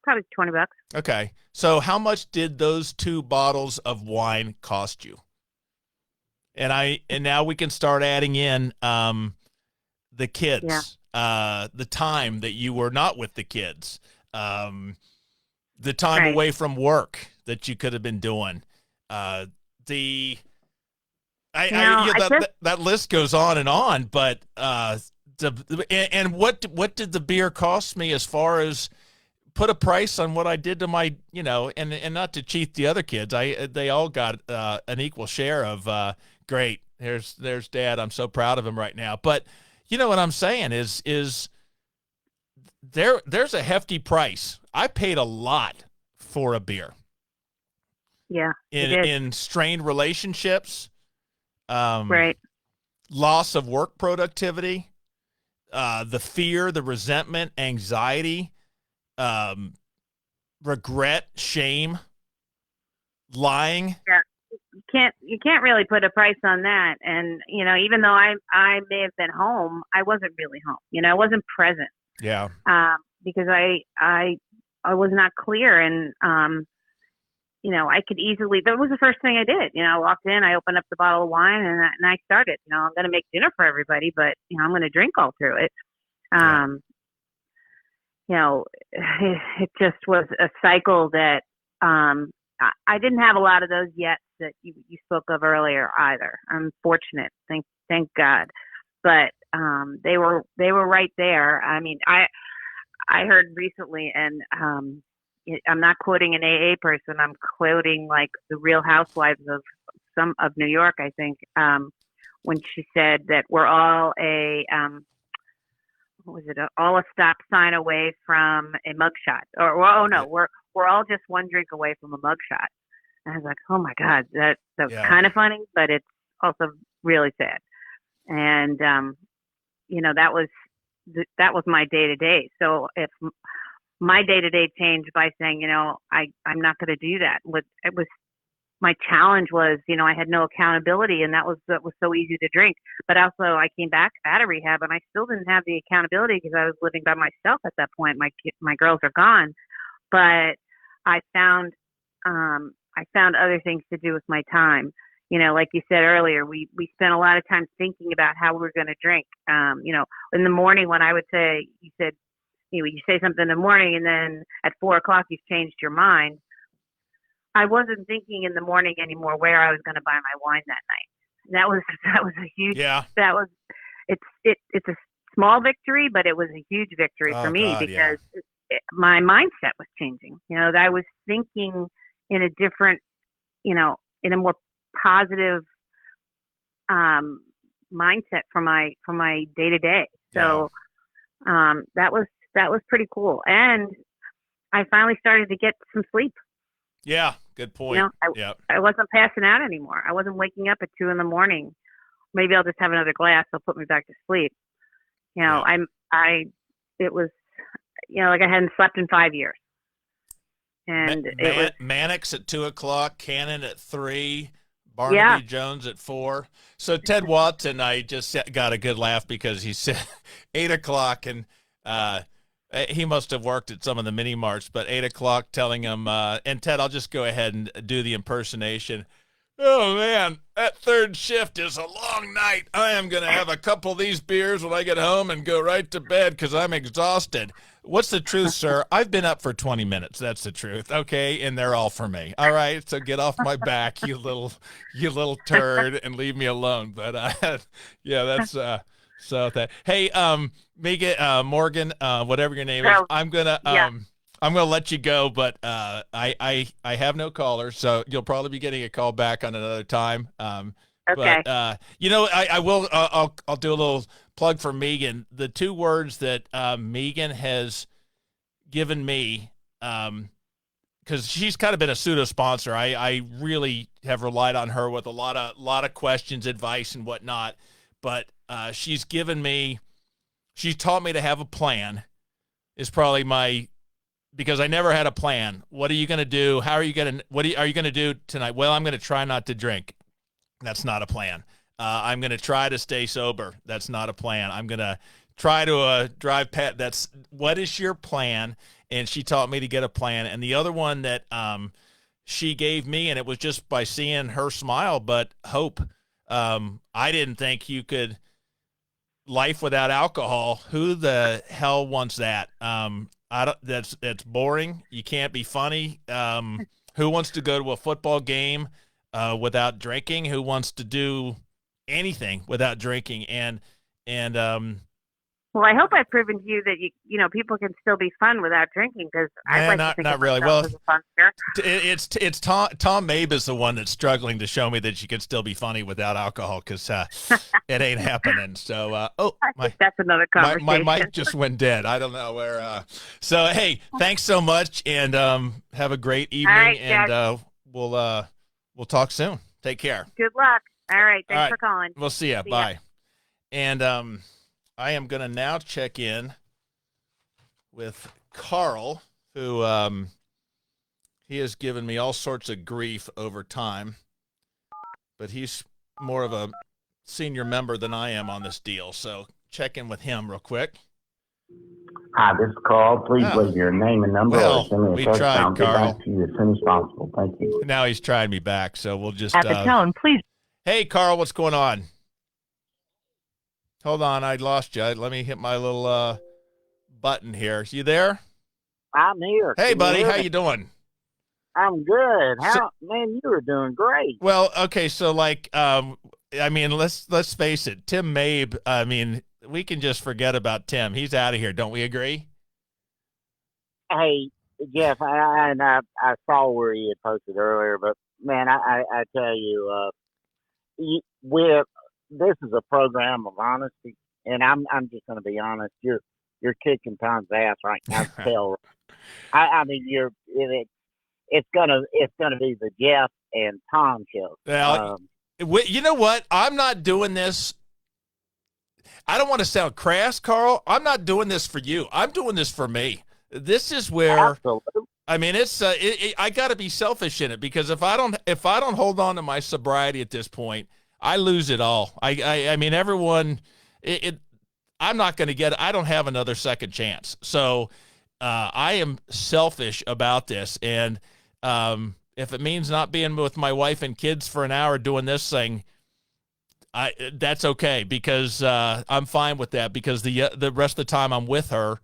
Probably $20. Okay, so how much did those 2 bottles of wine cost you? And now we can start adding in the kids, the time that you were not with the kids, the time Right. away from work that you could have been doing. Uh, the I just that list goes on, but and what did the beer cost me as far as put a price on what I did to my, and not to cheat the other kids. They all got an equal share of great. There's Dad. I'm so proud of him right now. But you know what I'm saying is there's a hefty price. I paid a lot for a beer yeah, you did. in strained relationships, um, Right. loss of work productivity, the fear, the resentment, anxiety, um, regret, shame, lying. Yeah. You can't really put a price on that. And even though I may have been home, I wasn't really home. I wasn't present. Yeah. Because I was not clear, and I could easily. That was the first thing I did. I walked in, I opened up the bottle of wine, and I started. I'm going to make dinner for everybody, but I'm going to drink all through it. Yeah. It just was a cycle that I didn't have a lot of those yet that you spoke of earlier either. I'm fortunate, thank God, but they were right there. I mean, I heard recently, and I'm not quoting an AA person. I'm quoting like the Real Housewives of New York, I think, when she said that we're all what was it? All a stop sign away from a mugshot, or oh no, we're all just one drink away from a mugshot. And I was like, oh my God, that was Yeah. kind of funny, but it's also really sad. And that was my day to day. So if my day to day changed by saying, I'm not going to do that. It was my challenge was, I had no accountability, and that was so easy to drink. But also, I came back out of rehab, and I still didn't have the accountability because I was living by myself at that point. My girls are gone, but I found other things to do with my time. Like you said earlier, we spent a lot of time thinking about how we were going to drink. In the morning when I would say, you said, you say something in the morning, and then at 4 o'clock you've changed your mind. I wasn't thinking in the morning anymore where I was going to buy my wine that night. That was a huge. Yeah. It's a small victory, but it was a huge victory for Oh me God, because my mindset was changing. I was thinking in a different, in a more positive mindset for my day to day. So that was pretty cool, and I finally started to get some sleep. Yeah, good point. I wasn't passing out anymore. I wasn't waking up at 2 a.m. Maybe I'll just have another glass. They'll put me back to sleep. It was, like I hadn't slept in 5 years. And it was Mannix at 2 o'clock, Cannon at 3, Barnaby Jones at 4. So Ted Watson, I just got a good laugh because he said 8 o'clock, and he must have worked at some of the mini marts, but 8 o'clock telling him, and Ted, I'll just go ahead and do the impersonation. Oh man, that third shift is a long night. I am going to have a couple of these beers when I get home and go right to bed because I'm exhausted. What's the truth, sir? I've been up for 20 minutes. That's the truth. Okay. And they're all for me. All right. So get off my back, you little turd, and leave me alone. But yeah, that's, so that, hey, Megan, Morgan, whatever your name is, I'm gonna let you go, but I have no callers, so you'll probably be getting a call back on another time. okay. But I will. I'll do a little plug for Megan. The 2 words that Megan has given me, because she's kind of been a pseudo sponsor. I really have relied on her with a lot of questions, advice, and whatnot. But she's taught me to have a plan. Is probably because I never had a plan. What are you going to do? How are you going to, are you going to do tonight? Well, I'm going to try not to drink. That's not a plan. I'm going to try to stay sober. That's not a plan. I'm going to try to drive past. What is your plan? And she taught me to get a plan. And the other one that she gave me, and it was just by seeing her smile, but hope. I didn't think you could life without alcohol. Who the hell wants that? That's boring. You can't be funny. Who wants to go to a football game without drinking? Who wants to do anything without drinking? And Well, I hope I've proven to you that people can still be fun without drinking, because I'd nah, like to not think of not really. myself Well, as a funster. it's Tom Mabe is the one that's struggling to show me that you can still be funny without alcohol, because it ain't happening. So I think that's another my conversation. mic just went dead. I don't know where. So hey, thanks so much, and have a great All evening, right, and Jack. we'll talk soon. Take care. Good luck. All right. All Thanks right, for calling. we'll see ya. See ya. Bye. And I am gonna now check in with Carl, who he has given me all sorts of grief over time, but he's more of a senior member than I am on this deal. So check in with him real quick. Hi, this is Carl. Please Oh, leave your name and number or well, send me a we text. tried, I'll get Carl. back to you as soon as possible. Thank you. Now he's trying me back, so we'll just At the tone, please. Hey, Carl, what's going on? Hold on, I lost you. Let me hit my little button here. You there? I'm here. Hey, Can buddy, hear how me? you doing? I'm good. Man, you were doing great. Well, okay, so like, I mean, let's face it, Tim Mabe. I mean, we can just forget about Tim. He's out of here. Don't we agree? Hey, Jeff, I saw where you had posted earlier, but man, I tell you, this is a program of honesty, and I'm just going to be honest. You're kicking Tom's ass right now. Tell. I mean, it's gonna be the Jeff and Tom show. Well, you know what? I'm not doing this. I don't want to sound crass, Carl. I'm not doing this for you. I'm doing this for me. This is where, Absolutely. I mean, it's I got to be selfish in it, because if I don't hold on to my sobriety at this point, I lose it all. I mean, everyone, I'm not going to get it. I don't have another second chance. So I am selfish about this, and if it means not being with my wife and kids for an hour doing this thing, that's okay, because I'm fine with that, because the rest of the time I'm with her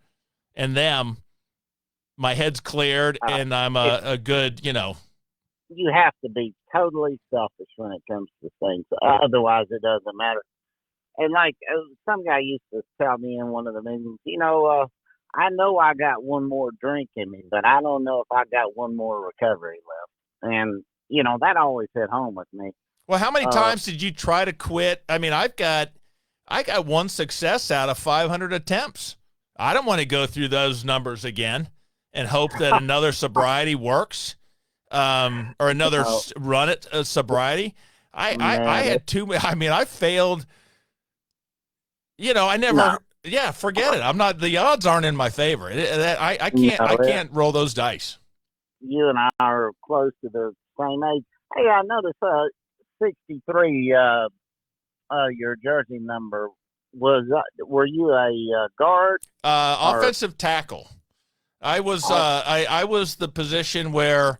and them, my head's cleared, and I'm a good, You have to be totally selfish when it comes to things. Otherwise, it doesn't matter. And like some guy used to tell me in one of the meetings, I know I got one more drink in me, but I don't know if I got one more recovery left. And that always hit home with me. Well, how many times did you try to quit? I mean, I got one success out of 500 attempts. I don't want to go through those numbers again and hope that another sobriety works, or another run at sobriety. I had too many. I mean, I failed. I never. No. Yeah, forget it. I'm not. The odds aren't in my favor. I can't. I can't roll those dice. You and I are close to the same age. Hey, I noticed 63. Your jersey number was. Were you a guard? Offensive tackle. I was. I was the position where,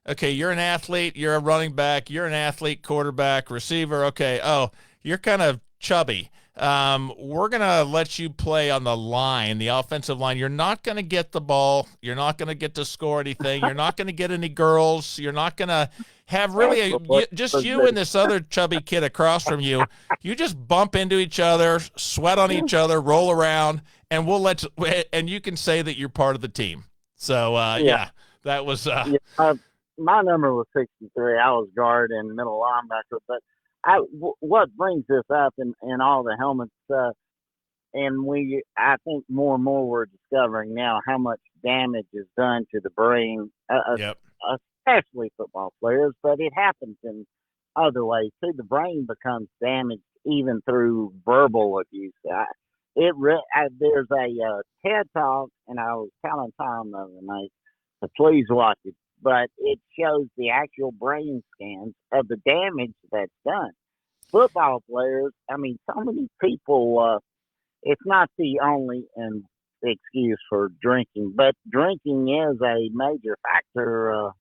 okay, you're an athlete. You're a running back. You're an athlete, quarterback, receiver. Okay. Oh, you're kind of chubby. We're going to let you play on the line, the offensive line. You're not going to get the ball. You're not going to get to score anything. You're not going to get any girls. You're not going to have really just you and this other chubby kid across from you. You just bump into each other, sweat on each other, roll around, and and you can say that you're part of the team. So, yeah, that was, my number was 63. I was guard and middle linebacker, but what brings this up in all the helmets, and I think more and more we're discovering now how much damage is done to the brain, especially football players, but it happens in other ways too. The brain becomes damaged even through verbal abuse. There's a TED Talk, and I was telling Tom the other night, so please watch it. But it shows the actual brain scans of the damage that's done. Football players, I mean, so many people, it's not the only excuse for drinking, but drinking is a major factor.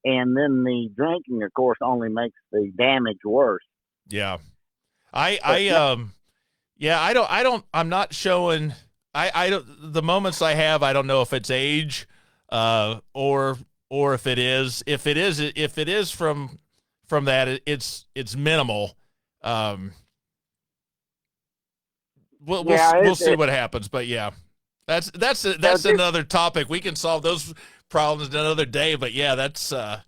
And then the drinking, of course, only makes the damage worse. Yeah. I'm not showing I don't, the moments I have, I don't know if it's age, or if it is from that, it's minimal. Um, Yeah, we'll see what happens, but yeah, that's this, another topic. We can solve those problems another day, but yeah, that's um,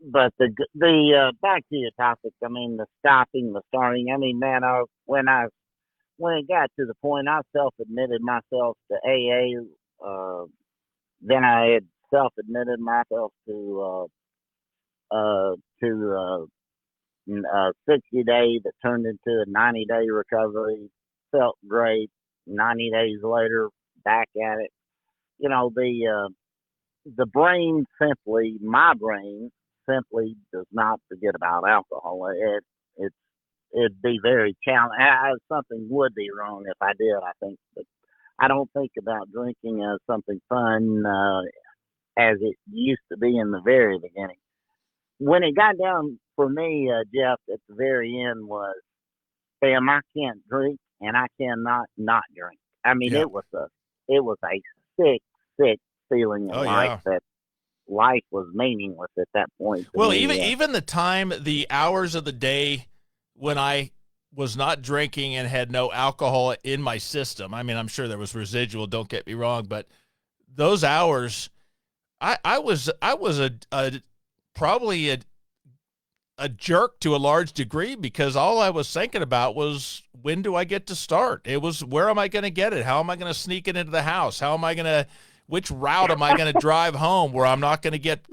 but back to your topic. I mean, the stopping, the starting. I mean, man, when it got to the point, I self admitted myself to AA. Then I had self admitted myself to 60 day that turned into a 90-day recovery. Felt great. 90 days later, back at it. You know, the brain simply, my brain simply does not forget about alcohol. It's it'd be very challenging. Something would be wrong if I did, I think, but I don't think about drinking as something fun as it used to be in the very beginning. When it got down for me, Jeff, at the very end was, Sam, I can't drink and I cannot not drink. I mean, yeah. it was a sick, sick feeling in Oh life yeah. that life was meaningless at that point to Well, me. even the time, the hours of the day when I was not drinking and had no alcohol in my system. I mean, I'm sure there was residual, don't get me wrong, but those hours, I was probably a jerk to a large degree, because all I was thinking about was, when do I get to start? It was, where am I going to get it? How am I going to sneak it into the house? How am I going to, which route am I going to drive home where I'm not going to get,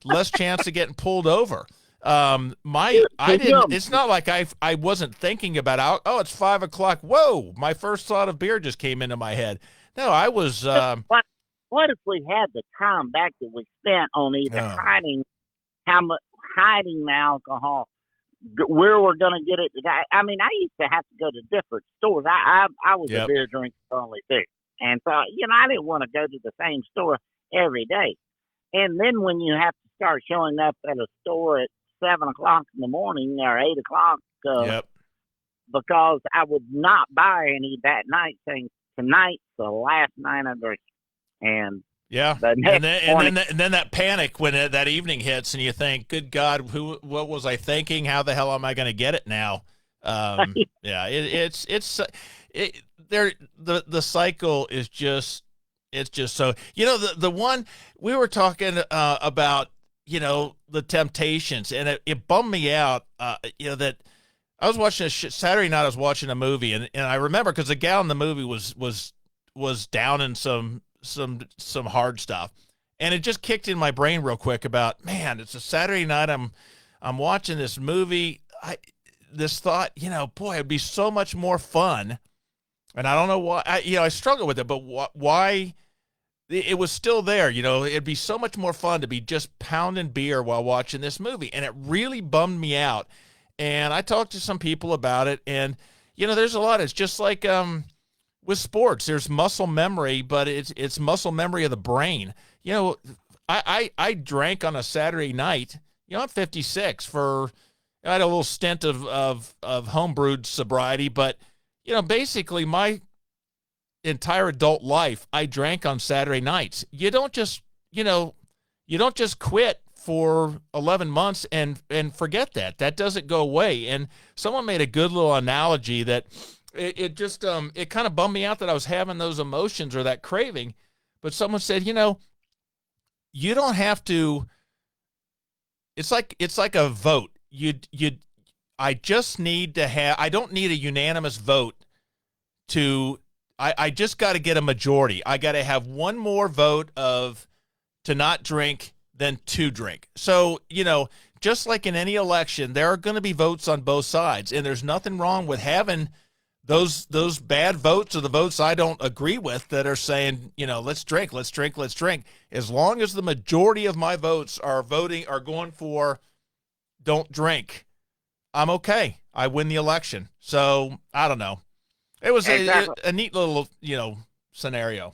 less chance of getting pulled over? I didn't, it's not like I wasn't thinking about, oh, it's 5 o'clock. Whoa, my first thought of beer just came into my head. No, I was, What if we had the time back that we spent on either uh, hiding the alcohol, where we're going to get it? I mean, I used to have to go to different stores. I was a yep. beer drinker only too, and so I didn't want to go to the same store every day. And then when you have to start showing up at a store at 7 o'clock in the morning or 8 o'clock, Yep. because I would not buy any that night, saying tonight's the last night I drink. And Yeah, the next morning, and then that panic when that evening hits, and you think, "Good God, what was I thinking? How the hell am I going to get it now?" Yeah, there the cycle is just, it's just so, the one we were talking about, the temptations, and it bummed me out, that I was watching Saturday night. I was watching a movie, and I remember, because the gal in the movie was down in some hard stuff, and it just kicked in my brain real quick about, man, it's a Saturday night, I'm watching this movie. This thought, boy, it'd be so much more fun, and I don't know why. I struggle with it, but why it was still there. It'd be so much more fun to be just pounding beer while watching this movie, and it really bummed me out. And I talked to some people about it, and there's a lot. It's just like with sports, there's muscle memory, but it's muscle memory of the brain. I drank on a Saturday night. I'm 56. I had a little stint of homebrewed sobriety, but basically my entire adult life, I drank on Saturday nights. You don't just quit for 11 months and forget that. That doesn't go away. And someone made a good little analogy that it just it kind of bummed me out that I was having those emotions or that craving. But someone said, you don't have to. It's like a vote. I just need to have. I don't need a unanimous vote to. I just got to get a majority. I got to have one more vote to not drink than to drink. So just like in any election, there are going to be votes on both sides, and there's nothing wrong with having those bad votes, or the votes I don't agree with, that are saying, let's drink, let's drink, let's drink. As long as the majority of my votes are going for don't drink, I'm okay. I win the election. So I don't know. It was exactly. a neat little, scenario.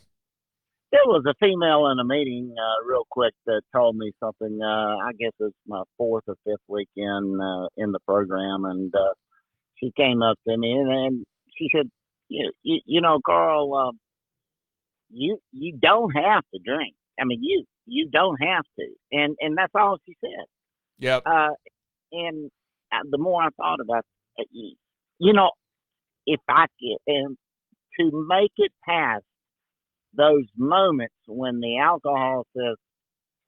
There was a female in a meeting, real quick, that told me something. I guess it's my fourth or fifth weekend in the program, and she came up to me and she said, you know, Carl, you don't have to drink. I mean, you don't have to, and that's all she said. Yep. And the more I thought about it, you know, if I could, and to make it past those moments when the alcohol says,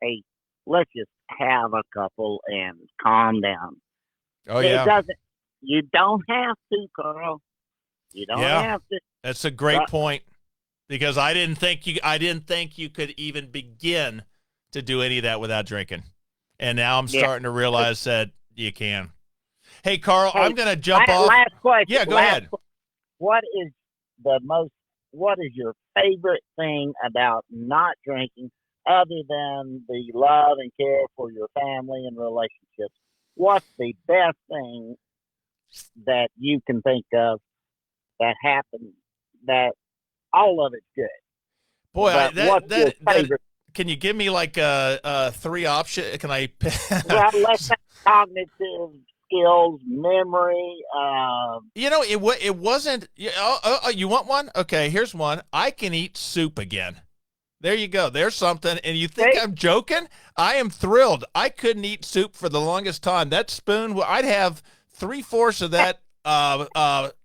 "Hey, let's just have a couple and calm down." Oh It yeah. doesn't. You don't have to, Carl. You don't have to. That's a great point, because I didn't think you could even begin to do any of that without drinking, and now I'm starting to realize that you can. Hey, Carl, I'm going to jump off. Last question. Yeah, go ahead. What is what is your favorite thing about not drinking, other than the love and care for your family and relationships? What's the best thing that you can think of that happened, that all of it's good? Boy, what's your favorite? Can you give me like 3 options? Can I? Well, let's say cognitive skills, memory. You know, it wasn't. You want one? Okay, here's one. I can eat soup again. There you go. There's something. And you think I'm joking? I am thrilled. I couldn't eat soup for the longest time. That spoon, I'd have 3/4 of that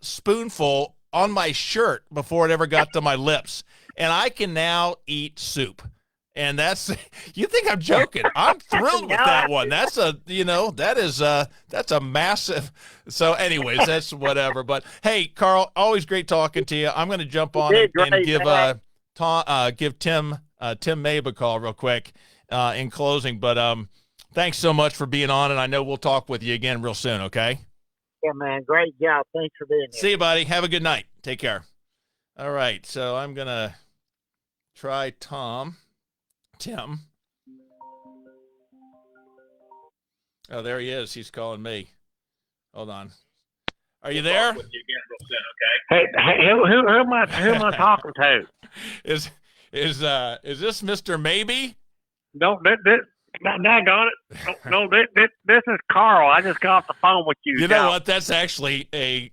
spoonful on my shirt before it ever got to my lips. And I can now eat soup. And that's, you think I'm joking? I'm thrilled with that one. That's that's a massive. So anyways, that's whatever. But hey, Carl, always great talking to you. I'm going to jump on and give Tim Mabe a call real quick in closing. But thanks so much for being on, and I know we'll talk with you again real soon. Okay. Yeah, man. Great job. Thanks for being here. See you, buddy. Have a good night. Take care. All right. So I'm gonna try Tim. Oh, there he is. He's calling me. Hold on. Are you there? Hey, who am I talking to? Is this Mr. Maybe? No, daggone it. No, this is Carl. I just got off the phone with you. You know what? That's actually a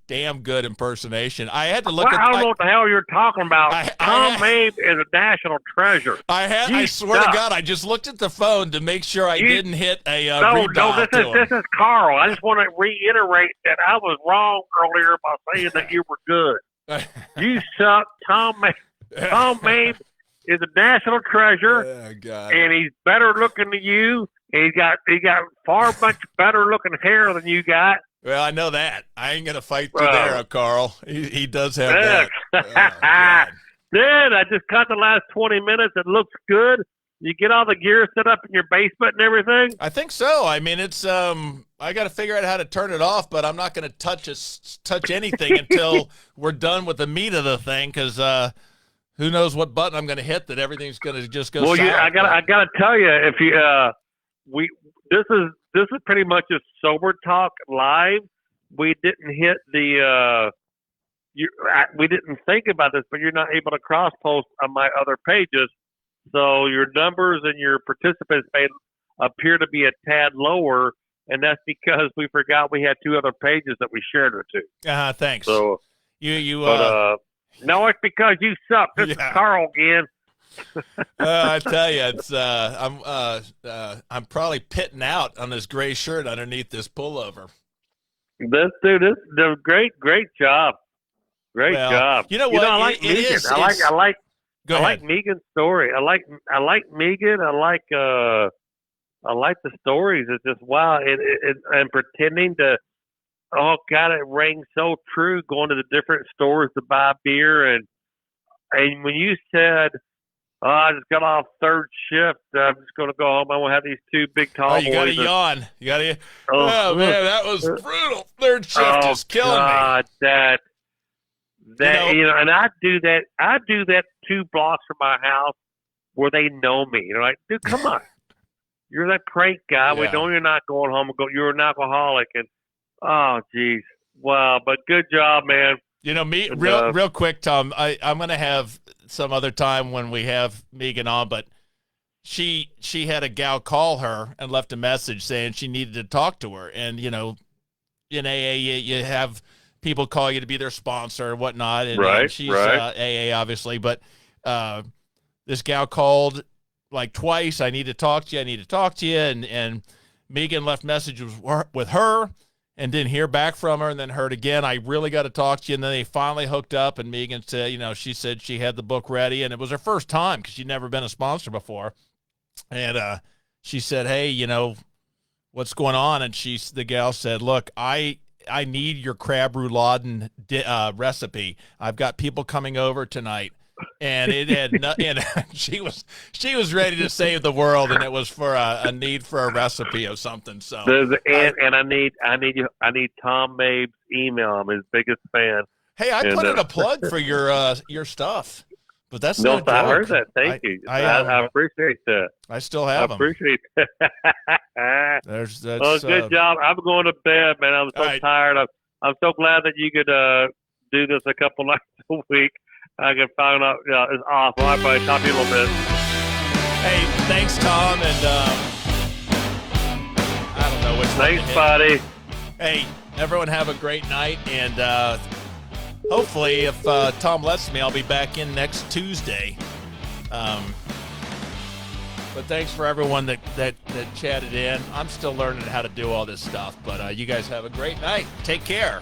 damn good impersonation. I had to look at. I don't know what the hell you're talking about. Tom Mabe is a national treasure. I swear to God, I just looked at the phone to make sure I didn't hit a this is Carl. I just want to reiterate that I was wrong earlier by saying that you were good. You suck, Tom Mabe. Tom Mabe is a national treasure, and he's better looking than you. He got far much better looking hair than you got. Well, I know that. I ain't gonna fight you there, Carl. He does have that. Then I just cut the last 20 minutes. It looks good. You get all the gear set up in your basement and everything. I think so. I mean, it's I got to figure out how to turn it off, but I'm not going to touch anything until we're done with the meat of the thing, because who knows what button I'm going to hit that everything's going to just go. Well, south. I gotta tell you, if you this is pretty much a sober talk live. We didn't hit the we didn't think about this, but you're not able to cross post on my other pages, so your numbers and your participants may appear to be a tad lower, and that's because we forgot we had 2 other pages that we shared with you. Thanks. So no, it's because you suck. This is Carl again. I tell you, it's I'm probably pitting out on this gray shirt underneath this pullover. This great job. Great job. You know what? I like Megan. I like Megan's story. I like Megan. I like the stories. It's just wow. And pretending to. Oh God, it rang so true. Going to the different stores to buy beer, and when you said, "Oh, I just got off 3rd shift. I'm just going to go home. I want to have these 2 big tall boys." You got to yawn. You got to. Oh man, that was brutal. 3rd shift is killing me. That and I do that. I do that 2 blocks from my house where they know me. They're like, "Dude, come on, you're that prank guy. We know you're not going home. You're an alcoholic." And oh, geez. Wow. But good job, man. You know, real quick, Tom, I'm going to have some other time when we have Megan on, but she had a gal call her and left a message saying she needed to talk to her. And, you know, in AA, you have people call you to be their sponsor and whatnot. And, Right, and she's right. AA, obviously. But this gal called like twice. I need to talk to you. I need to talk to you. And Megan left messages with her and didn't hear back from her, and then heard again, I really got to talk to you. And then they finally hooked up, and Megan said, she said she had the book ready, and it was her first time because she'd never been a sponsor before. And she said, hey, what's going on? And the gal said, look, I need your crab rouladen recipe. I've got people coming over tonight. And it had and she was ready to save the world, and it was for a need for a recipe of something. So I need Tom Mabe's email. I'm his biggest fan. Hey, I put in a plug for your stuff, but that's no, no joke. I heard that. Thank you. I appreciate that. I still have them. I appreciate that. Good job. I'm going to bed, man. I'm so tired. I'm so glad that you could do this a couple nights a week. I can find out. It's awesome. I'll probably talk to you a little bit. Hey, thanks, Tom, and I don't know which. Thanks, buddy. Hey, everyone, have a great night, and hopefully, if Tom lets me, I'll be back in next Tuesday. But thanks for everyone that chatted in. I'm still learning how to do all this stuff, but you guys have a great night. Take care.